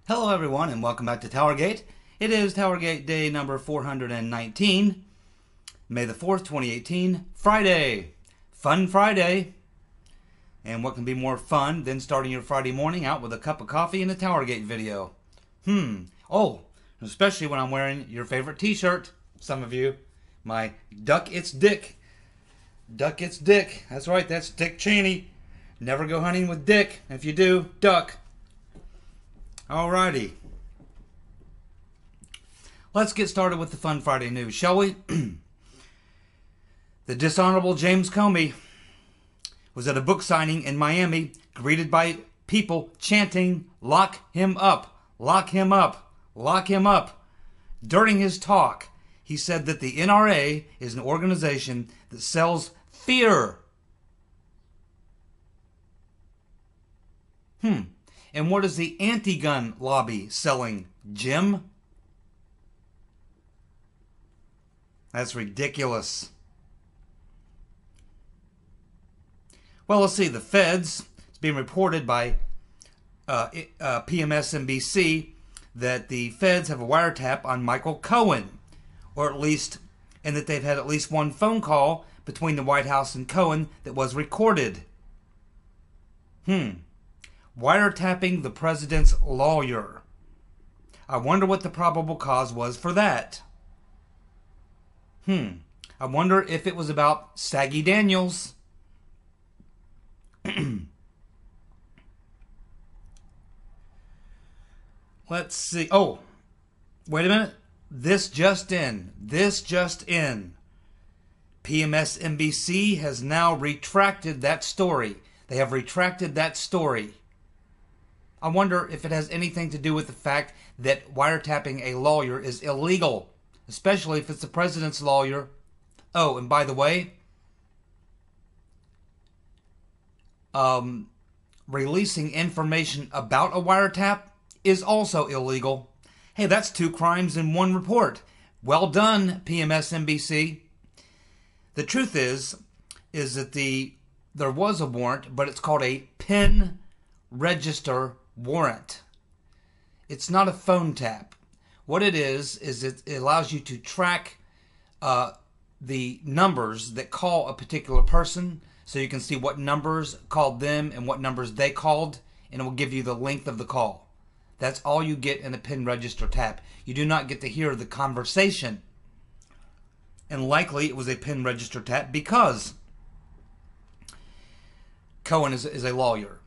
Hello everyone and welcome back to TowerGate. It is TowerGate day number 419, May the 4th, 2018, Friday. Fun Friday. And what can be more fun than starting your Friday morning out with a cup of coffee and a TowerGate video? Oh, especially when I'm wearing your favorite t-shirt, some of you. My Duck It's Dick. Duck It's Dick. That's right, that's Dick Cheney. Never go hunting with Dick. If you do, duck. Alrighty. Let's get started with the Fun Friday news, shall we? The dishonorable James Comey was at a book signing in Miami, greeted by people chanting, "Lock him up, lock him up, lock him up." During his talk, he said that the NRA is an organization that sells fear. And what is the anti-gun lobby selling, Jim? That's ridiculous. Well, let's see. The feds, it's being reported by PMSNBC that the feds have a wiretap on Michael Cohen, or at least, and that they've had at least one phone call between the White House and Cohen that was recorded. Wiretapping the president's lawyer. I wonder what the probable cause was for that. I wonder if it was about Saggy Daniels. Let's see. Oh, wait a minute. This just in. PMSNBC has now retracted that story. They have retracted that story. I wonder if it has anything to do with the fact that wiretapping a lawyer is illegal, especially if it's the president's lawyer. Oh, and by the way, releasing information about a wiretap is also illegal. Hey, that's 2 crimes in one report. Well done, PMSNBC. The truth is that there was a warrant, but it's called a pen register warrant. It's not a phone tap. What it is it allows you to track the numbers that call a particular person, so you can see what numbers called them and what numbers they called, and it will give you the length of the call. That's all you get in a pen register tap. You do not get to hear the conversation. And likely it was a pen register tap because Cohen is a lawyer,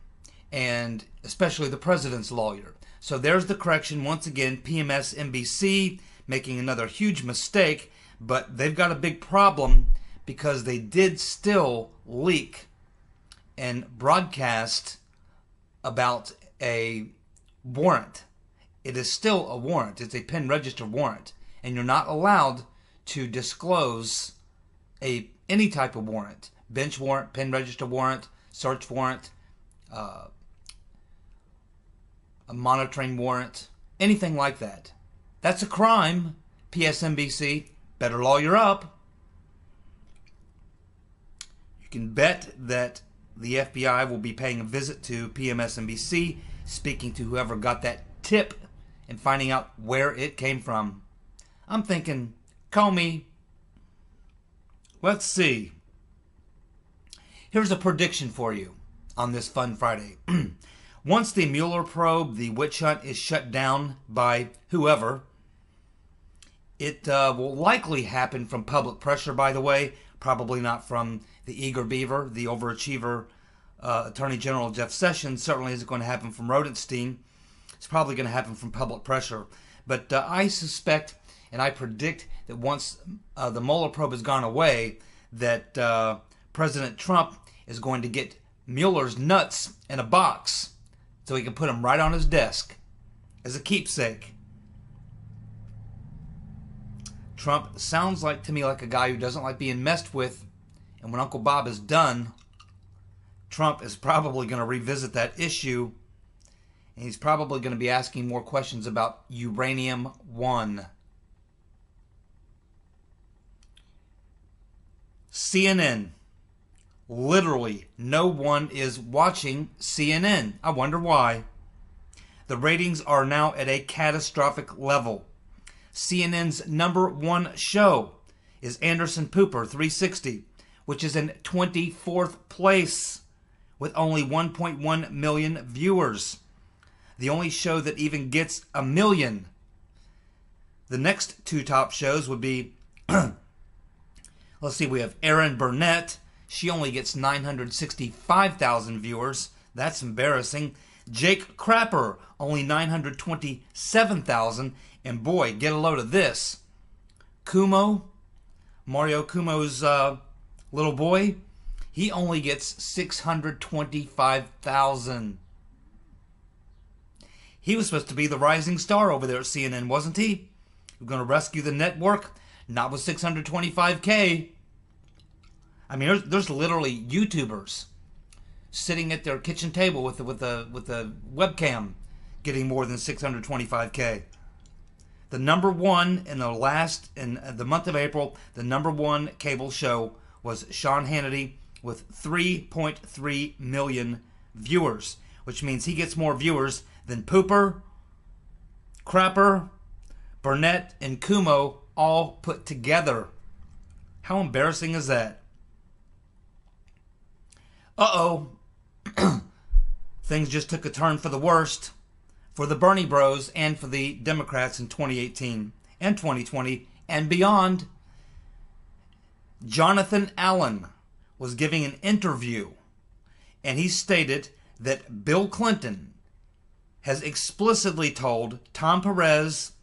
and especially the president's lawyer. So there's the correction. Once again, PMSNBC making another huge mistake, but they've got a big problem because they did still leak and broadcast about a warrant. It is still a warrant. It's a pen register warrant, and you're not allowed to disclose any type of warrant. Bench warrant, pen register warrant, search warrant, a monitoring warrant, anything like that. That's a crime, PSNBC. Better lawyer up. You can bet that the FBI will be paying a visit to PMSNBC, speaking to whoever got that tip and finding out where it came from. I'm thinking, Comey. Let's see. Here's a prediction for you on this Fun Friday. Once the Mueller probe, the witch hunt, is shut down by whoever, it will likely happen from public pressure, by the way. Probably not from the eager beaver, the overachiever, Attorney General Jeff Sessions. Certainly isn't going to happen from Rodenstein. It's probably going to happen from public pressure. But I suspect and I predict that once the Mueller probe has gone away, that President Trump is going to get Mueller's nuts in a box so he can put them right on his desk as a keepsake. Trump sounds like to me like a guy who doesn't like being messed with, and when Uncle Bob is done, Trump is probably going to revisit that issue, and he's probably going to be asking more questions about Uranium-1. CNN. Literally, no one is watching CNN. I wonder why. The ratings are now at a catastrophic level. CNN's number one show is Anderson Cooper 360, which is in 24th place with only 1.1 million viewers. The only show that even gets a million. The next two top shows would be, let's see, we have Erin Burnett. She only gets 965,000 viewers. That's embarrassing. Jake Crapper, only 927,000. And boy, get a load of this. Kumo, Mario Kumo's little boy, he only gets 625,000. He was supposed to be the rising star over there at CNN, wasn't he? We're going to rescue the network, not with 625K. I mean, there's literally YouTubers sitting at their kitchen table with the webcam getting more than 625K. The number one in the month of April, the number one cable show was Sean Hannity with 3.3 million viewers, which means he gets more viewers than Pooper, Crapper, Burnett, and Kumo all put together. How embarrassing is that? Uh-oh. Things just took a turn for the worst for the Bernie Bros and for the Democrats in 2018 and 2020 and beyond. Jonathan Allen was giving an interview, and he stated that Bill Clinton has explicitly told Tom Perez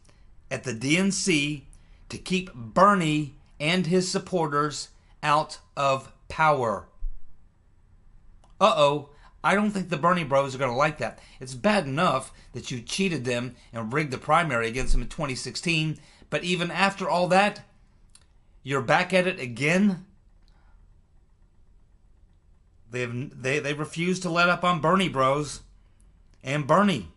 at the DNC to keep Bernie and his supporters out of power. Uh-oh, I don't think the Bernie Bros are going to like that. It's bad enough that you cheated them and rigged the primary against them in 2016, but even after all that, you're back at it again? They refuse to let up on Bernie Bros and Bernie.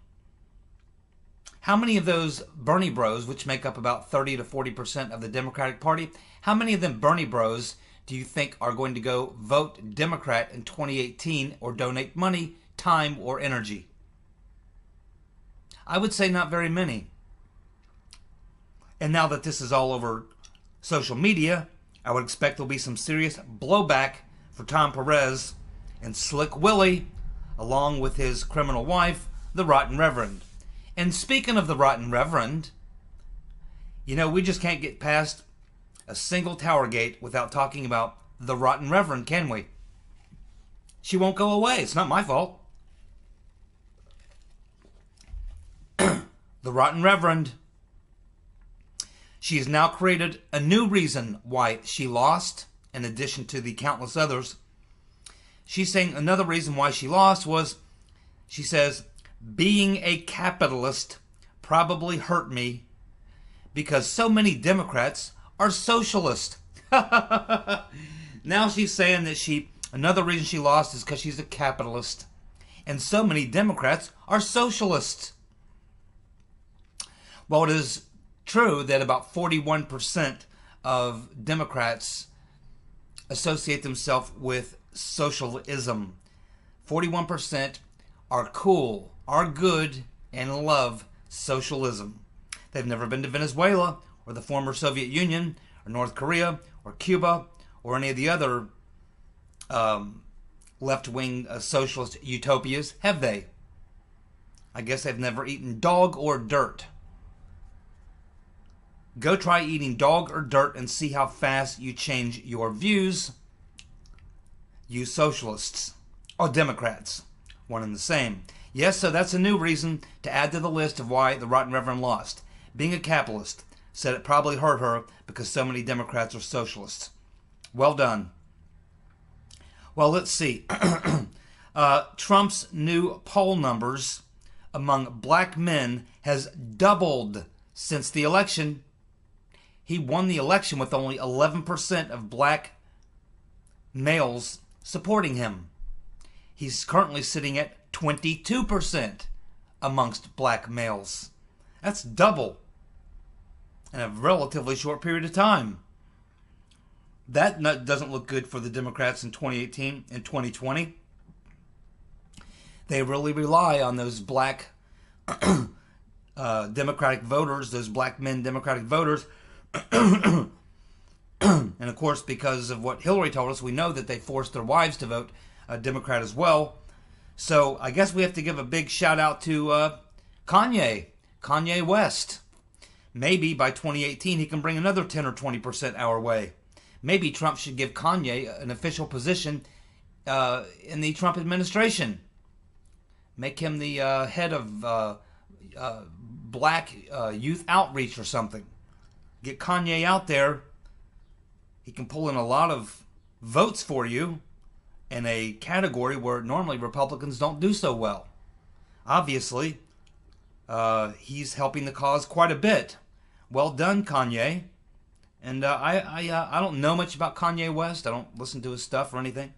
How many of those Bernie Bros, which make up about 30 to 40% of the Democratic Party, how many of them Bernie Bros do you think are going to go vote Democrat in 2018 or donate money, time, or energy? I would say not very many. And now that this is all over social media, I would expect there'll be some serious blowback for Tom Perez and Slick Willie, along with his criminal wife, the Rotten Reverend. And speaking of the Rotten Reverend, you know, we just can't get past a single TowerGate without talking about the Rotten Reverend, can we? She won't go away. It's not my fault. The Rotten Reverend. She has now created a new reason why she lost, in addition to the countless others. She's saying another reason why she lost was, she says, being a capitalist probably hurt me because so many Democrats are socialist. Now she's saying that another reason she lost is because she's a capitalist. And so many Democrats are socialists. Well, it is true that about 41% of Democrats associate themselves with socialism. 41% are cool, are good, and love socialism. They've never been to Venezuela, or the former Soviet Union, or North Korea, or Cuba, or any of the other left-wing socialist utopias, have they? I guess they've never eaten dog or dirt. Go try eating dog or dirt and see how fast you change your views. You socialists. Or Democrats. One and the same. Yes, so that's a new reason to add to the list of why the Rotten Reverend lost. Being a capitalist. Said it probably hurt her because so many Democrats are socialists. Well done. Well, let's see. Trump's new poll numbers among black men has doubled since the election. He won the election with only 11% of black males supporting him. He's currently sitting at 22% amongst black males. That's double in a relatively short period of time. That doesn't look good for the Democrats in 2018 and 2020. They really rely on those black Democratic voters, those black men Democratic voters. And of course, because of what Hillary told us, we know that they forced their wives to vote Democrat as well. So I guess we have to give a big shout out to Kanye West. Maybe by 2018 he can bring another 10 or 20% our way. Maybe Trump should give Kanye an official position in the Trump administration. Make him the head of black youth outreach or something. Get Kanye out there. He can pull in a lot of votes for you in a category where normally Republicans don't do so well. Obviously, he's helping the cause quite a bit. Well done, Kanye. And I don't know much about Kanye West. I don't listen to his stuff or anything.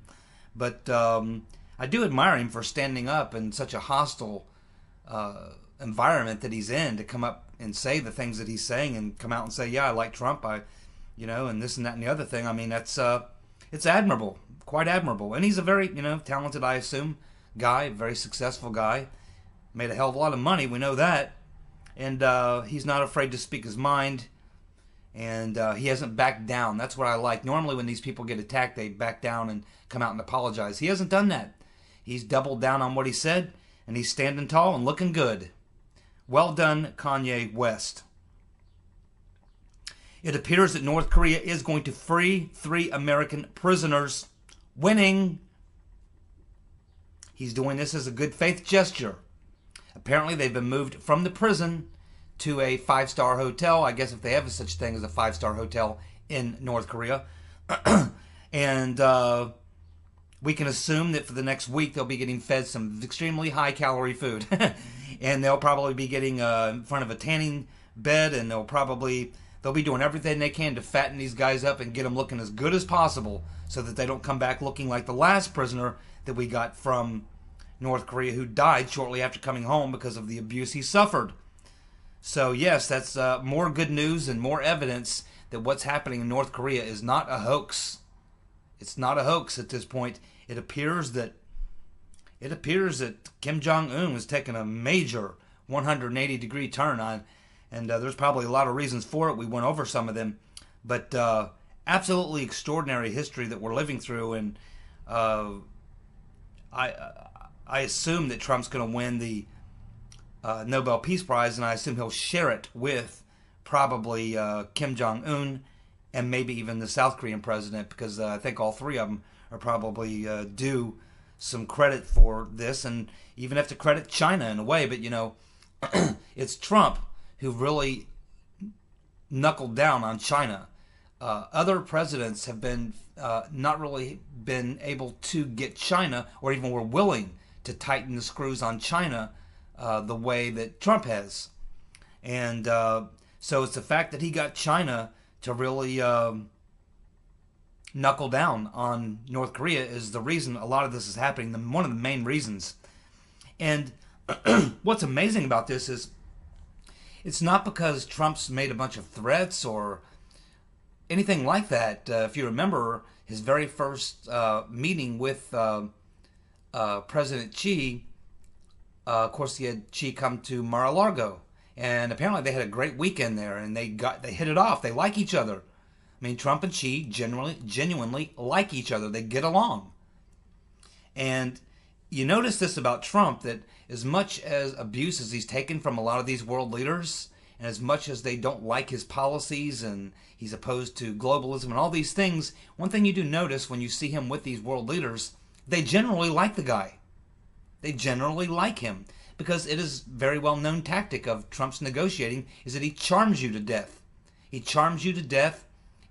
But I do admire him for standing up in such a hostile environment that he's in, to come up and say the things that he's saying and come out and say, yeah, I like Trump, and this and that and the other thing. I mean, it's admirable, quite admirable. And he's a very, talented, I assume, guy, very successful guy. Made a hell of a lot of money, we know that. And he's not afraid to speak his mind. And he hasn't backed down. That's what I like. Normally when these people get attacked, they back down and come out and apologize. He hasn't done that. He's doubled down on what he said, and he's standing tall and looking good. Well done, Kanye West. It appears that North Korea is going to free 3 American prisoners. Winning. He's doing this as a good faith gesture. Apparently they've been moved from the prison to a 5-star hotel. I guess if they have such thing as a 5-star hotel in North Korea. And we can assume that for the next week they'll be getting fed some extremely high-calorie food. And they'll probably be getting in front of a tanning bed, and they'll be doing everything they can to fatten these guys up and get them looking as good as possible so that they don't come back looking like the last prisoner that we got from North Korea, who died shortly after coming home because of the abuse he suffered. So yes, that's more good news and more evidence that what's happening in North Korea is not a hoax. It's not a hoax at this point. It appears that Kim Jong-un has taken a major 180-degree turn on, and there's probably a lot of reasons for it. We went over some of them, but absolutely extraordinary history that we're living through, and I assume that Trump's going to win the Nobel Peace Prize, and I assume he'll share it with probably Kim Jong-un and maybe even the South Korean president, because I think all 3 of them are probably due some credit for this, and even have to credit China in a way. But it's Trump who really knuckled down on China. Other presidents have been not really been able to get China, or even were willing to tighten the screws on China the way that Trump has. And so it's the fact that he got China to really knuckle down on North Korea is the reason a lot of this is happening, one of the main reasons. And what's amazing about this is it's not because Trump's made a bunch of threats or anything like that. If you remember his very first meeting with President Xi, of course he had Xi come to Mar-a-Lago, and apparently they had a great weekend there, and they hit it off. They like each other. I mean, Trump and Xi genuinely like each other. They get along. And you notice this about Trump, that as much as abuse as he's taken from a lot of these world leaders, and as much as they don't like his policies and he's opposed to globalism and all these things, one thing you do notice when you see him with these world leaders, they generally like the guy. They generally like him, because it is very well known tactic of Trump's negotiating is that he charms you to death. He charms you to death,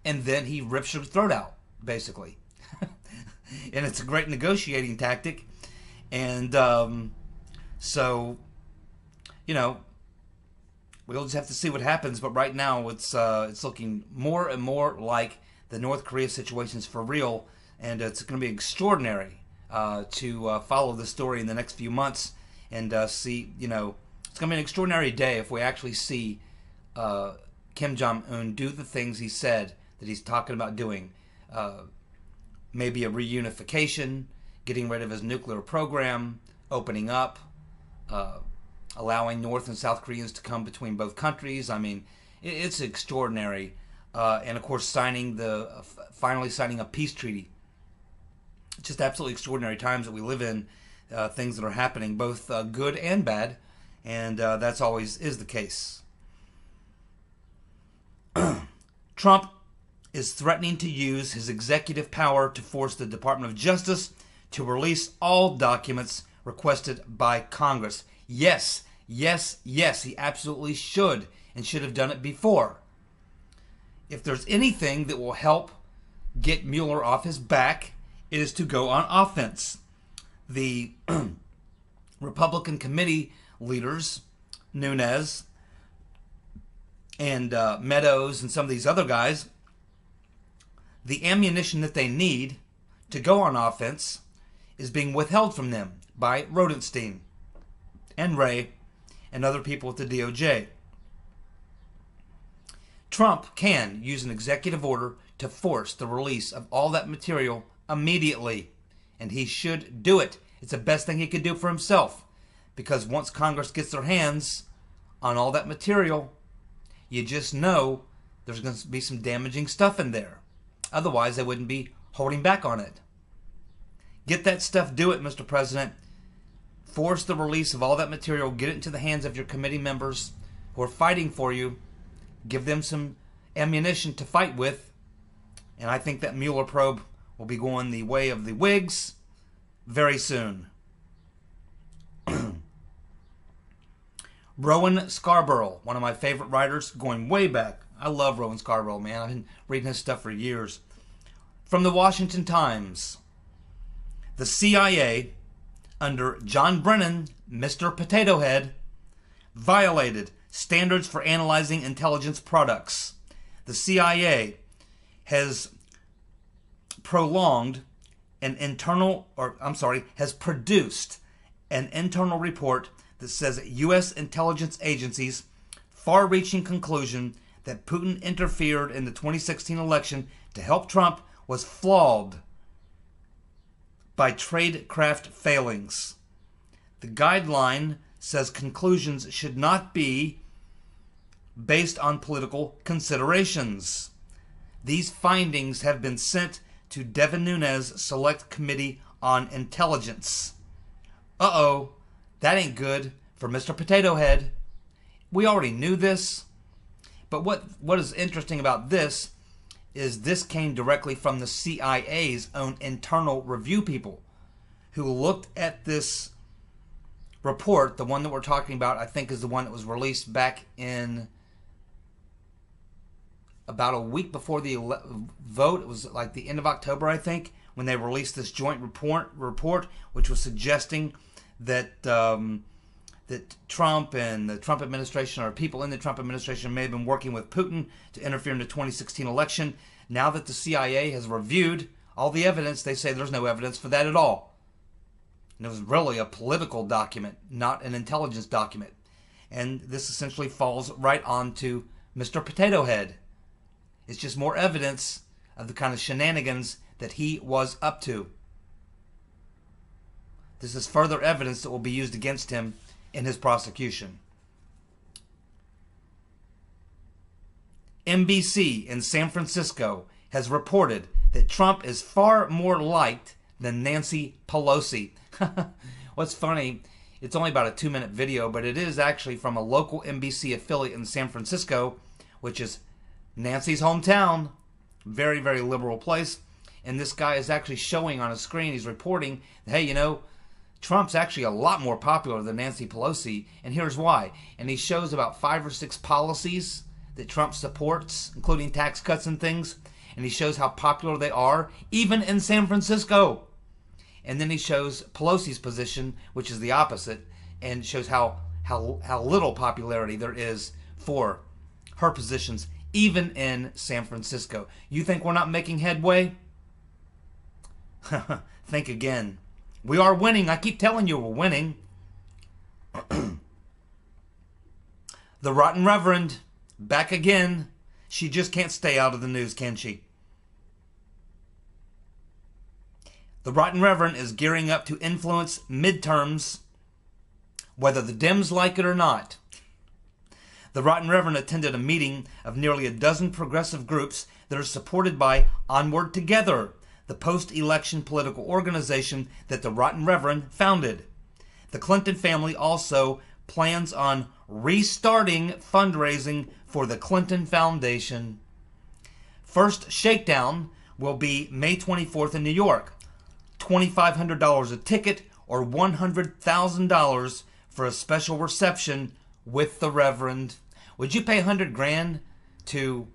and then he rips your throat out, basically. And it's a great negotiating tactic. And so, we'll just have to see what happens. But right now, it's looking more and more like the North Korea situation is for real, and it's going to be extraordinary to follow the story in the next few months and see. It's going to be an extraordinary day if we actually see Kim Jong-un do the things he said that he's talking about doing. Maybe a reunification, getting rid of his nuclear program, opening up, allowing North and South Koreans to come between both countries. I mean, it's extraordinary. And of course, finally signing a peace treaty. Just absolutely extraordinary times that we live in. Things that are happening, both good and bad, and that's always is the case. Trump is threatening to use his executive power to force the Department of Justice to release all documents requested by Congress. Yes, yes, yes, he absolutely should and should have done it before. If there's anything that will help get Mueller off his back, it is to go on offense. The Republican committee leaders, Nunes and Meadows and some of these other guys, the ammunition that they need to go on offense is being withheld from them by Rodenstein and Wray and other people at the DOJ. Trump can use an executive order to force the release of all that material immediately, and he should do it. It's the best thing he could do for himself, because once Congress gets their hands on all that material, you just know there's going to be some damaging stuff in there. Otherwise, they wouldn't be holding back on it. Get that stuff, do it, Mr. President. Force the release of all that material. Get it into the hands of your committee members who are fighting for you. Give them some ammunition to fight with. And I think that Mueller probe will be going the way of the Whigs very soon. Rowan Scarborough, one of my favorite writers, going way back. I love Rowan Scarborough, man. I've been reading his stuff for years. From the Washington Times. The CIA, under John Brennan, Mr. Potato Head, violated standards for analyzing intelligence products. The CIA has has produced an internal report that says U.S. intelligence agencies' far-reaching conclusion that Putin interfered in the 2016 election to help Trump was flawed by tradecraft failings. The guideline says conclusions should not be based on political considerations. These findings have been sent to Devin Nunes' Select Committee on Intelligence. Uh-oh, that ain't good for Mr. Potato Head. We already knew this, but what is interesting about this is this came directly from the CIA's own internal review people who looked at this report. The one that we're talking about, I think, is the one that was released back in about a week before the vote. It was like the end of October, I think, when they released this joint report, which was suggesting that that Trump and the Trump administration, or people in the Trump administration, may have been working with Putin to interfere in the 2016 election. Now that the CIA has reviewed all the evidence, they say there's no evidence for that at all. And it was really a political document, not an intelligence document. And this essentially falls right onto Mr. Potato Head. It's just more evidence of the kind of shenanigans that he was up to. This is further evidence that will be used against him in his prosecution. NBC in San Francisco has reported that Trump is far more liked than Nancy Pelosi. What's funny, it's only about a 2-minute video, but it is actually from a local NBC affiliate in San Francisco, which is Nancy's hometown. Very, very liberal place. And this guy is actually showing on a screen, he's reporting, hey, you know, Trump's actually a lot more popular than Nancy Pelosi, and here's why. And he shows about 5 or 6 policies that Trump supports, including tax cuts and things, and he shows how popular they are, even in San Francisco. And then he shows Pelosi's position, which is the opposite, and shows how little popularity there is for her positions, even in San Francisco. You think we're not making headway? Think again. We are winning. I keep telling you we're winning. The Rotten Reverend, back again. She just can't stay out of the news, can she? The Rotten Reverend is gearing up to influence midterms whether the Dems like it or not. The Rotten Reverend attended a meeting of nearly a dozen progressive groups that are supported by Onward Together, the post-election political organization that the Rotten Reverend founded. The Clinton family also plans on restarting fundraising for the Clinton Foundation. First shakedown will be May 24th in New York. $2,500 a ticket or $100,000 for a special reception with the Reverend. Would you pay $100,000 to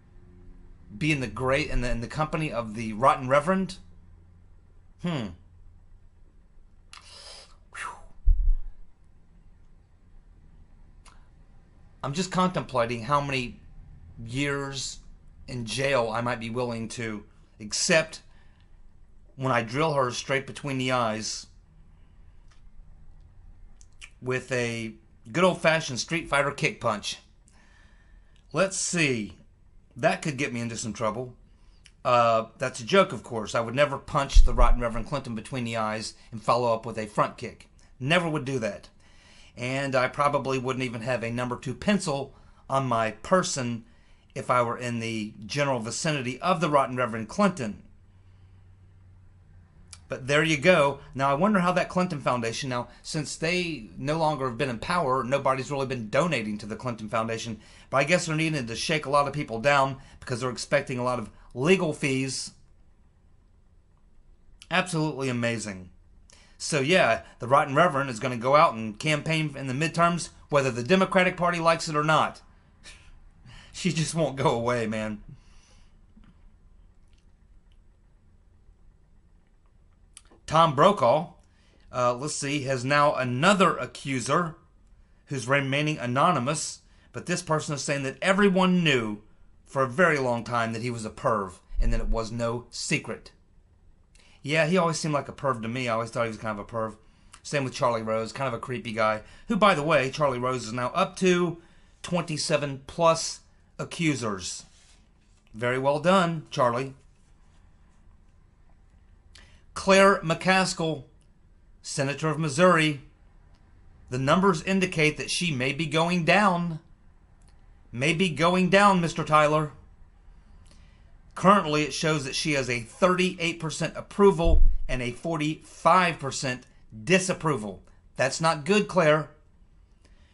be in the company of the Rotten Reverend? I'm just contemplating how many years in jail I might be willing to accept when I drill her straight between the eyes with a good old-fashioned Street Fighter kick punch. Let's see. That could get me into some trouble. That's a joke, of course. I would never punch the Rotten Reverend Clinton between the eyes and follow up with a front kick. Never would do that. And I probably wouldn't even have a number 2 pencil on my person if I were in the general vicinity of the Rotten Reverend Clinton. But there you go. Now, I wonder how that Clinton Foundation, now, since they no longer have been in power, nobody's really been donating to the Clinton Foundation. But I guess they're needing to shake a lot of people down because they're expecting a lot of legal fees. Absolutely amazing. So, yeah, the Rotten Reverend is going to go out and campaign in the midterms, whether the Democratic Party likes it or not. She just won't go away, man. Tom Brokaw, let's see, has now another accuser who's remaining anonymous, but this person is saying that everyone knew for a very long time that he was a perv and that it was no secret. Yeah, he always seemed like a perv to me. I always thought he was kind of a perv. Same with Charlie Rose, kind of a creepy guy, who, by the way, Charlie Rose is now up to 27 plus accusers. Very well done, Charlie. Claire McCaskill, Senator of Missouri. The numbers indicate that she may be going down. May be going down, Mr. Tyler. Currently, it shows that she has a 38% approval and a 45% disapproval. That's not good, Claire.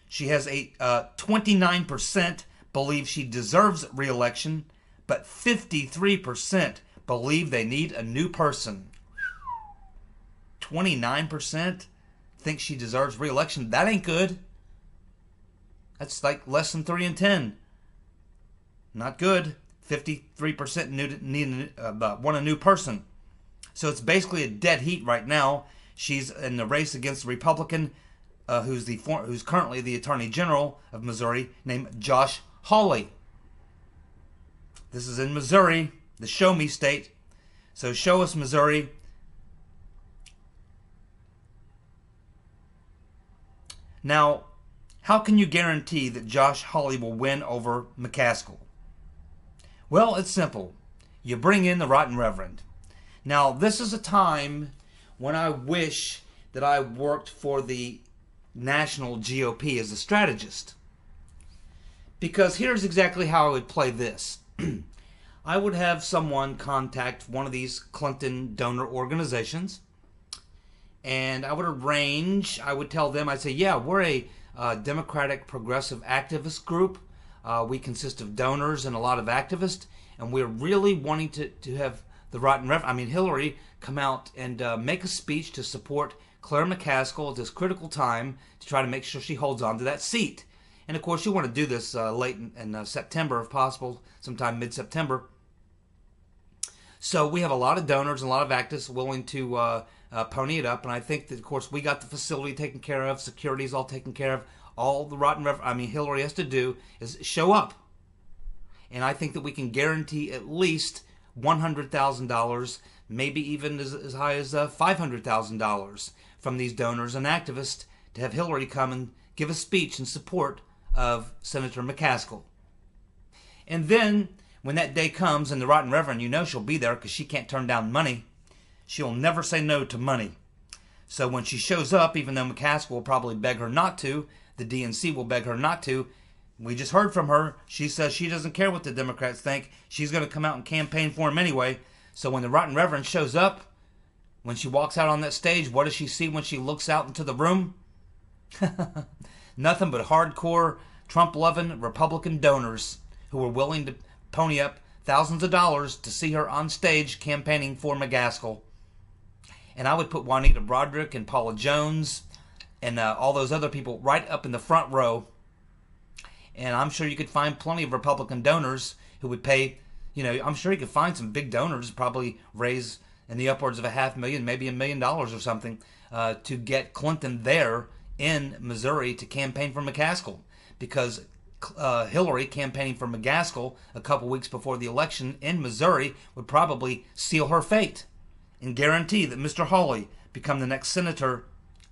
She has a 29% believe she deserves re-election, but 53% believe they need a new person. 29% think she deserves re-election. That ain't good. That's like less than 3 in 10. Not good. 53% want a new person. So it's basically a dead heat right now. She's in the race against the Republican who's currently the Attorney General of Missouri, named Josh Hawley. This is in Missouri, the Show Me state. So show us Missouri. Now, how can you guarantee that Josh Hawley will win over McCaskill? Well, it's simple. You bring in the Rotten Reverend. Now, this is a time when I wish that I worked for the national GOP as a strategist. Because here's exactly how I would play this. I would have someone contact one of these Clinton donor organizations, and I would tell them, I'd say, yeah, we're a Democratic Progressive Activist group. We consist of donors and a lot of activists, and we're really wanting to have the Rotten Reverend, Hillary, come out and make a speech to support Claire McCaskill at this critical time to try to make sure she holds on to that seat. And of course, you want to do this late in September, if possible, sometime mid-September. So we have a lot of donors and a lot of activists willing to pony it up, and I think that, of course, we got the facility taken care of, security is all taken care of. All the Rotten Reverend, Hillary has to do is show up. And I think that we can guarantee at least $100,000, maybe even as high as $500,000 from these donors and activists to have Hillary come and give a speech in support of Senator McCaskill. And then, when that day comes and the Rotten Reverend, you know she'll be there because she can't turn down money. She'll never say no to money. So when she shows up, even though McCaskill will probably beg her not to, the DNC will beg her not to, we just heard from her. She says she doesn't care what the Democrats think. She's going to come out and campaign for him anyway. So when the Rotten Reverend shows up, when she walks out on that stage, what does she see when she looks out into the room? Nothing but hardcore, Trump-loving Republican donors who were willing to pony up thousands of dollars to see her on stage campaigning for McCaskill. And I would put Juanita Broderick and Paula Jones and all those other people right up in the front row. And I'm sure you could find plenty of Republican donors who would pay, I'm sure you could find some big donors, probably raise in the upwards of $500,000, maybe $1 million or something, to get Clinton there in Missouri to campaign for McCaskill. Because Hillary campaigning for McCaskill a couple weeks before the election in Missouri would probably seal her fate and guarantee that Mr. Hawley become the next senator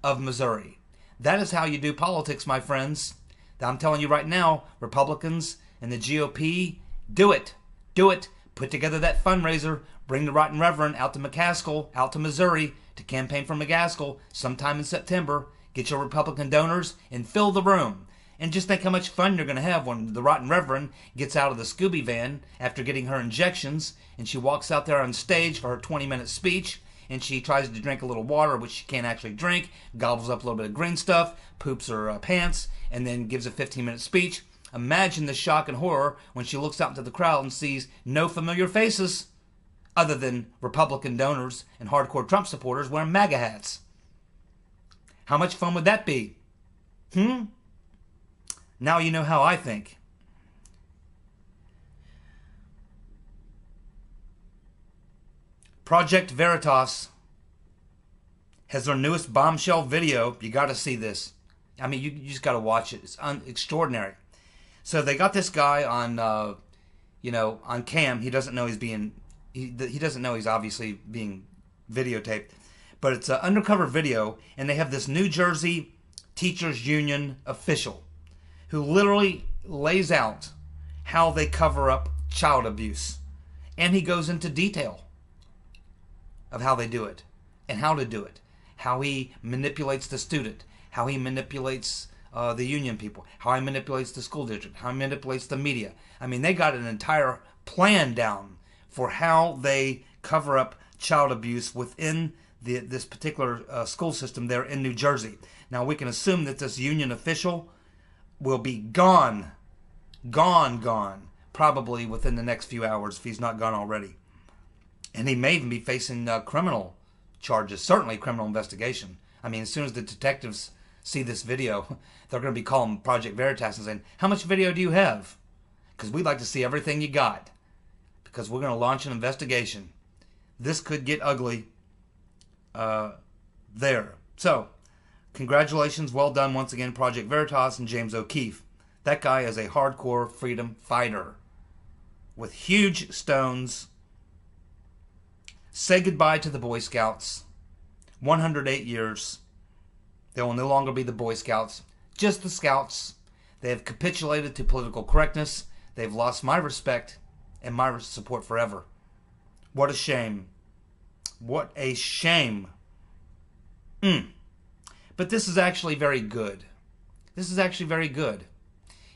of Missouri. That is how you do politics, my friends. I'm telling you right now, Republicans and the GOP, do it. Do it. Put together that fundraiser. Bring the Rotten Reverend out to McCaskill, out to Missouri, to campaign for McCaskill sometime in September. Get your Republican donors and fill the room. And just think how much fun you're going to have when the Rotten Reverend gets out of the Scooby van after getting her injections, and she walks out there on stage for her 20-minute speech, and she tries to drink a little water, which she can't actually drink, gobbles up a little bit of green stuff, poops her pants, and then gives a 15-minute speech. Imagine the shock and horror when she looks out into the crowd and sees no familiar faces other than Republican donors and hardcore Trump supporters wearing MAGA hats. How much fun would that be? Now you know how I think. Project Veritas has their newest bombshell video. You got to see this. I mean, you just got to watch it. It's extraordinary. So they got this guy on, on cam. He doesn't know he's being, he doesn't know he's obviously being videotaped. But it's an undercover video, and they have this New Jersey Teachers Union official who literally lays out how they cover up child abuse. And he goes into detail of how they do it and how to do it, how he manipulates the student, how he manipulates the union people, how he manipulates the school district, how he manipulates the media. I mean, they got an entire plan down for how they cover up child abuse within this particular school system there in New Jersey. Now, we can assume that this union official will be gone, probably within the next few hours if he's not gone already. And he may even be facing criminal charges, certainly criminal investigation. I mean, as soon as the detectives see this video, they're going to be calling Project Veritas and saying, how much video do you have? Because we'd like to see everything you got. Because we're going to launch an investigation. This could get ugly there. So, congratulations, well done once again, Project Veritas and James O'Keefe. That guy is a hardcore freedom fighter with huge stones. Say goodbye to the Boy Scouts. 108 years. They will no longer be the Boy Scouts, just the Scouts. They have capitulated to political correctness. They've lost my respect and my support forever. What a shame. What a shame. But this is actually very good. This is actually very good.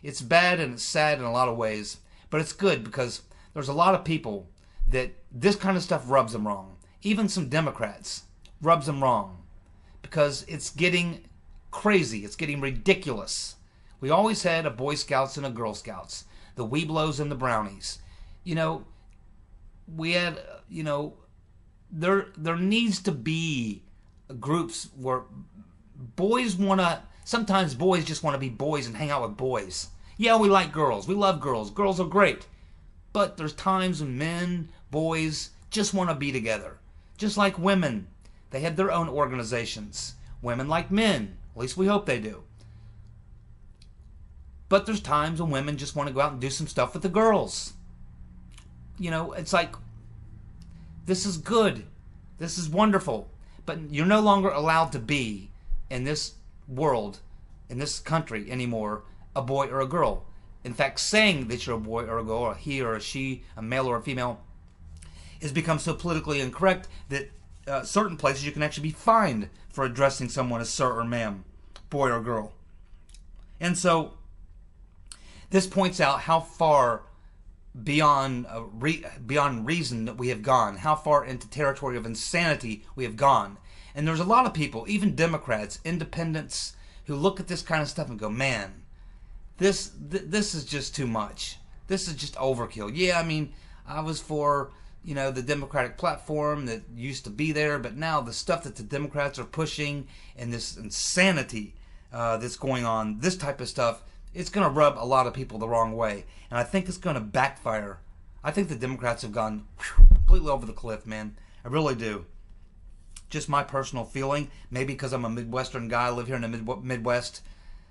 It's bad and it's sad in a lot of ways, but it's good because there's a lot of people that this kind of stuff rubs them wrong. Even some Democrats rubs them wrong because it's getting crazy. It's getting ridiculous. We always had a Boy Scouts and a Girl Scouts, the Weeblos and the Brownies. We had, there needs to be groups where boys want to, sometimes boys just want to be boys and hang out with boys. Yeah, we like girls. We love girls. Girls are great. But there's times when men, boys, just want to be together. Just like women. They have their own organizations. Women like men. At least we hope they do. But there's times when women just want to go out and do some stuff with the girls. It's like, this is good. This is wonderful. But you're no longer allowed to be in this world, in this country anymore, a boy or a girl. In fact, saying that you're a boy or a girl, or a he or a she, a male or a female, has become so politically incorrect that certain places you can actually be fined for addressing someone as sir or ma'am, boy or girl. And so this points out how far beyond reason that we have gone, how far into territory of insanity we have gone. And there's a lot of people, even Democrats, independents, who look at this kind of stuff and go, man, this is just too much. This is just overkill. Yeah, I mean, I was for, the Democratic platform that used to be there, but now the stuff that the Democrats are pushing and this insanity that's going on, this type of stuff, it's going to rub a lot of people the wrong way. And I think it's going to backfire. I think the Democrats have gone completely over the cliff, man. I really do. Just my personal feeling. Maybe because I'm a Midwestern guy, I live here in the Midwest.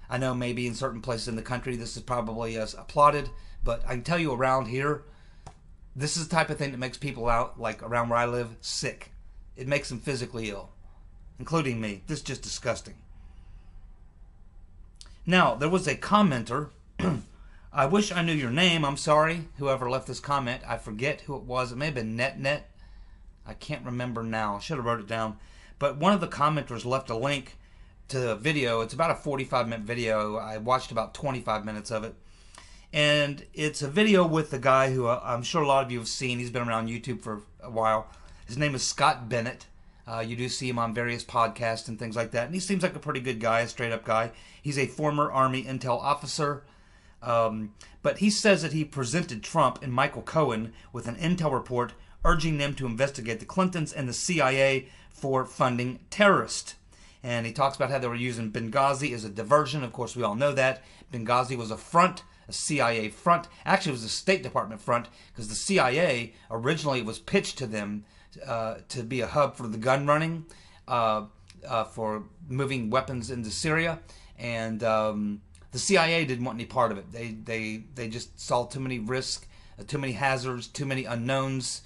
I know maybe in certain places in the country this is probably applauded, but I can tell you around here, this is the type of thing that makes people out, like around where I live, sick. It makes them physically ill, including me. This is just disgusting. Now, there was a commenter. I wish I knew your name. I'm sorry, whoever left this comment. I forget who it was. It may have been NetNet. I can't remember now. I should have wrote it down. But one of the commenters left a link to the video. It's about a 45-minute video. I watched about 25 minutes of it. And it's a video with the guy who I'm sure a lot of you have seen. He's been around YouTube for a while. His name is Scott Bennett. You do see him on various podcasts and things like that. And he seems like a pretty good guy, a straight-up guy. He's a former Army intel officer. But he says that he presented Trump and Michael Cohen with an intel report urging them to investigate the Clintons and the CIA for funding terrorists. And he talks about how they were using Benghazi as a diversion. Of course, we all know that. Benghazi was a front, a CIA front. Actually, it was a State Department front, because the CIA originally was pitched to them to be a hub for the gun running, for moving weapons into Syria. And the CIA didn't want any part of it. They just saw too many risks, too many hazards, too many unknowns.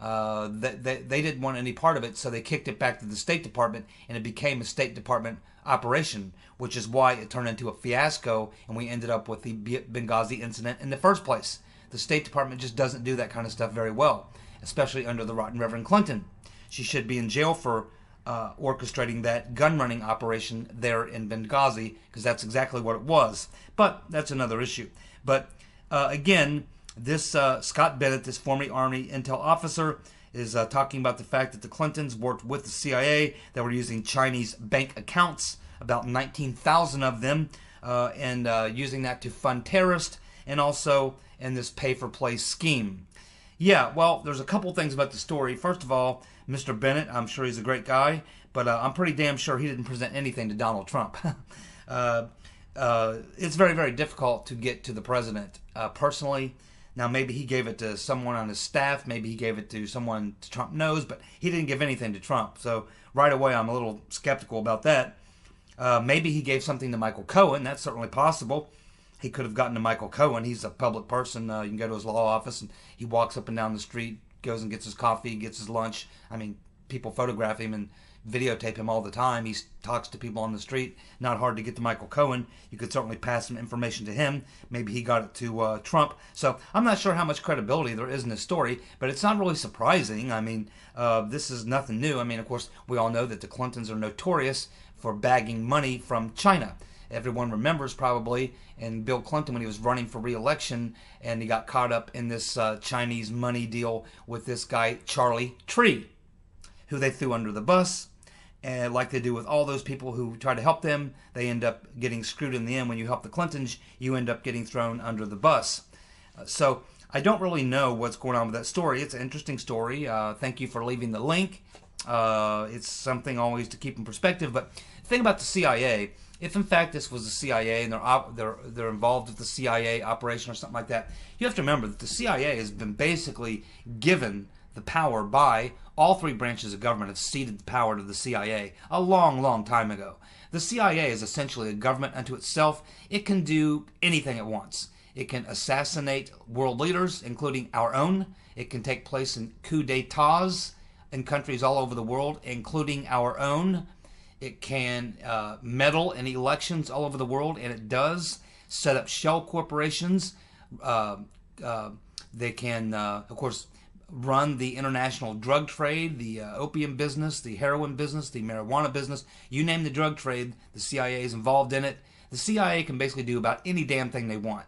They didn't want any part of it, so they kicked it back to the State Department, and it became a State Department operation, which is why it turned into a fiasco, and we ended up with the Benghazi incident in the first place. The State Department just doesn't do that kind of stuff very well, especially under the Rotten Reverend Clinton. She should be in jail for orchestrating that gun-running operation there in Benghazi, because that's exactly what it was. But that's another issue. But again, this Scott Bennett, this former Army intel officer, is talking about the fact that the Clintons worked with the CIA. They were using Chinese bank accounts, about 19,000 of them, and using that to fund terrorists, and also in this pay-for-play scheme. Yeah, well, there's a couple things about the story. First of all, Mr. Bennett, I'm sure he's a great guy, but I'm pretty damn sure he didn't present anything to Donald Trump. It's very, very difficult to get to the president personally. Now, maybe he gave it to someone on his staff. Maybe he gave it to someone Trump knows, but he didn't give anything to Trump. So right away, I'm a little skeptical about that. Maybe he gave something to Michael Cohen. That's certainly possible. He could have gotten to Michael Cohen. He's a public person. You can go to his law office, and he walks up and down the street, goes and gets his coffee, gets his lunch. I mean, people photograph him and videotape him all the time. He talks to people on the street. Not hard to get to Michael Cohen. You could certainly pass some information to him. Maybe he got it to Trump. So I'm not sure how much credibility there is in this story, but it's not really surprising. I mean, this is nothing new. I mean, of course, we all know that the Clintons are notorious for bagging money from China. Everyone remembers probably in Bill Clinton when he was running for re-election, and he got caught up in this Chinese money deal with this guy, Charlie Tree, who they threw under the bus. And like they do with all those people who try to help them, they end up getting screwed in the end. When you help the Clintons, you end up getting thrown under the bus. So I don't really know what's going on with that story. It's an interesting story. Thank you for leaving the link. It's something always to keep in perspective. But the thing about the CIA, if in fact this was the CIA and they're involved with the CIA operation or something like that, you have to remember that the CIA has been basically given the power by all three branches of government. Have ceded the power to the CIA a long, long time ago. The CIA is essentially a government unto itself. It can do anything it wants. It can assassinate world leaders, including our own. It can take place in coup d'etats in countries all over the world, including our own. It can meddle in elections all over the world, and it does. Set up shell corporations. They can, of course, run the international drug trade, the opium business, the heroin business, the marijuana business. You name the drug trade, the CIA is involved in it. The CIA can basically do about any damn thing they want.